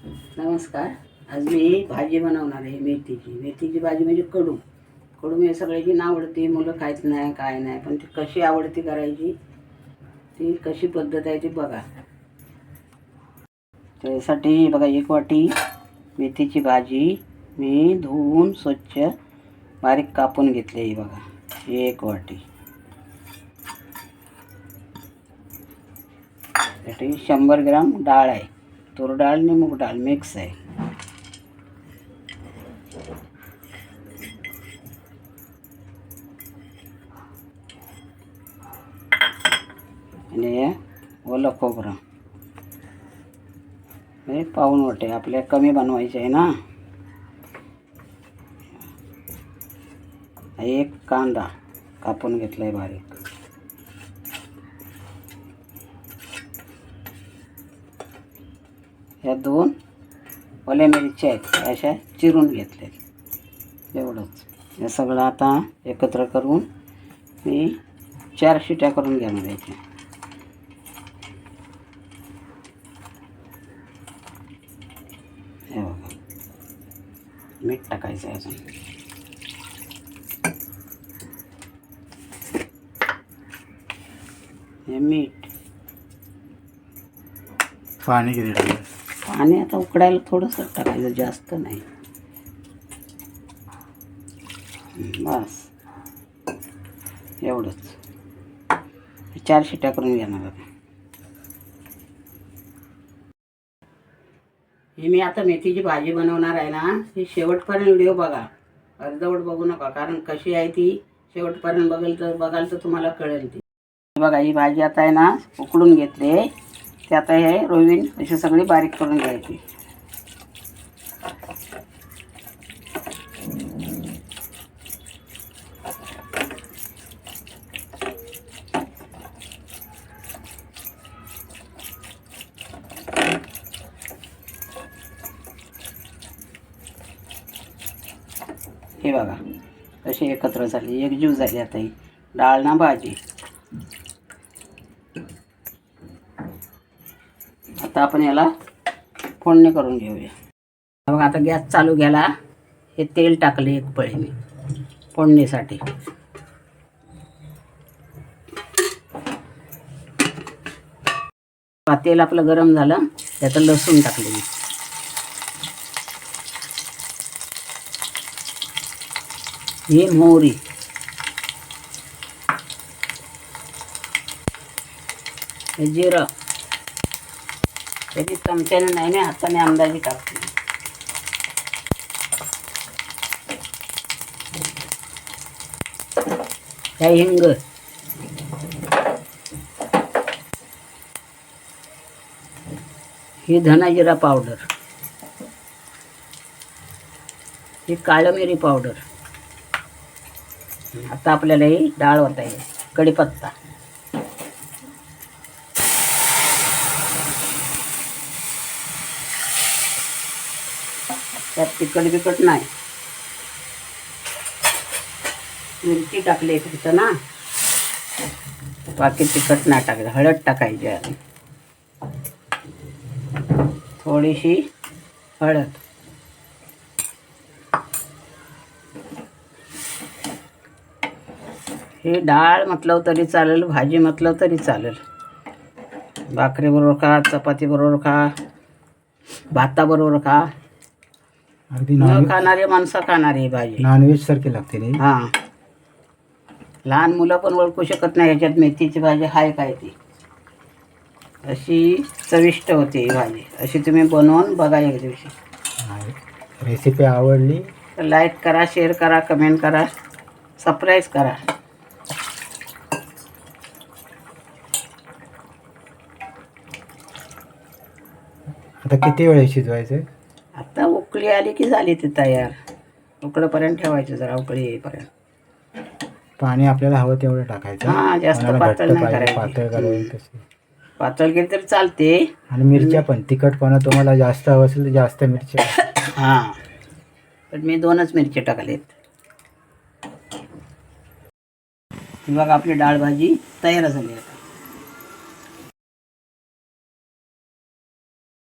नमस्कार. आज मी भाजी बनवणार आहे मेथीची भाजी म्हणजे कडू मी सगळ्याची ना आवडते, मुलं खायच नाही काय नाही, पण ती कशी आवडती करायची, ती कशी पद्धत आहे ती बघा. त्यासाठी बघा 1 वाटी मेथीची भाजी मी धुवून स्वच्छ बारीक कापून घेतली आहे. बघा 1 वाटी. त्यासाठी 100 ग्राम डाळ आहे, तूर डाळ आणि मूग डाळ मिक्स आहे. आणि ओलं खोबरं हे पाऊण वाटे, आपल्या कमी बनवायचे आहे ना. 1 कांदा कापून घेतला आहे बारीक. या 2 ओल्या मिरच्या आहेत, अशा चिरून घेतल्या. एवढंच. हे सगळं आता एकत्र करून मी 4 शिट्या करून घेणार आहे. हे बघा, मीठ टाकायचं आहे अजून. हे मीठ. पाणी किती टाकायचं? पाणी आता उकडायला थोडंसं टाकायचं, जास्त नाही. बस एवढंच. 4 शिट्या करून घेणार आता. ही मी आता मेथीची भाजी बनवणार आहे ना, ही शेवटपर्यंत व्हिडिओ बघा, अर्धवट बघू नका, कारण कशी आहे ती शेवटपर्यंत बघाल तर तुम्हाला कळेल ती. बघा ही भाजी आता आहे ना उकळून घेतली. ते आता हे रोवीन अशी सगळी बारीक करून घ्यायची. हे बघा कशी एकत्र झाली, एकजीव झाली आता ही डाळ ना भाजी. आता आपण याला फोडणी करून घेऊया. बघा आता गॅस चालू केला. हे तेल टाकले 1 पळी मी फोडणीसाठी. तेल आपलं गरम झालं, त्यात लसूण टाकले मी. हे मोहरी, हे जिरं. त्याची चमच्याने नाही, मी हाताने अंदाजे टाकते. हे हिंग, ही धना जिरा पावडर, ही काळं मिरी पावडर. आता आपल्याला ही डाळ ओतायची. कढीपत्ता, त्यात तिखट नाही. मिरची टाकली फक्त ना, बाकी तिखट नाही टाकायचं. हळद टाकायची आहे, थोडीशी हळद. हे डाळ म्हटलं तरी चालेल, भाजी म्हटलं तरी चालेल. भाकरीबरोबर खा, चपातीबरोबर खा, भाताबरोबर खा. अगदी न खाणारी माणसं खाणारी भाजी नॉनव्हेज सारखी लागते रे. हां, लहान मुलं पण ओळखू शकत नाही ह्याच्यात मेथीची भाजी हाय काय ती. अशी चविष्ट होते ही भाजी. अशी तुम्ही बनवून बघा एक दिवशी. रेसिपी आवडली तर लाईक करा, शेअर करा, कमेंट करा, सबस्क्राईब करा. आता किती वेळ शिजवायचं? आता उकळी आली की झाली ती तयार. उकळेपर्यंत ठेवायचं, जरा उकळी येईपर्यंत. पाणी आपल्याला हवं तेवढं टाकायचं. हां, जास्त पातळ नाही करायचं. पातळ करायचं तसे. पातळ केली तर चालते. आणि मिरच्या पण तिखटपणा तुम्हाला जास्त हवं असेल तर जास्त मिरच्या. हां, पण मी 2च मिरची टाकलेत. बघा आपली डाळ भाजी तयार झाली.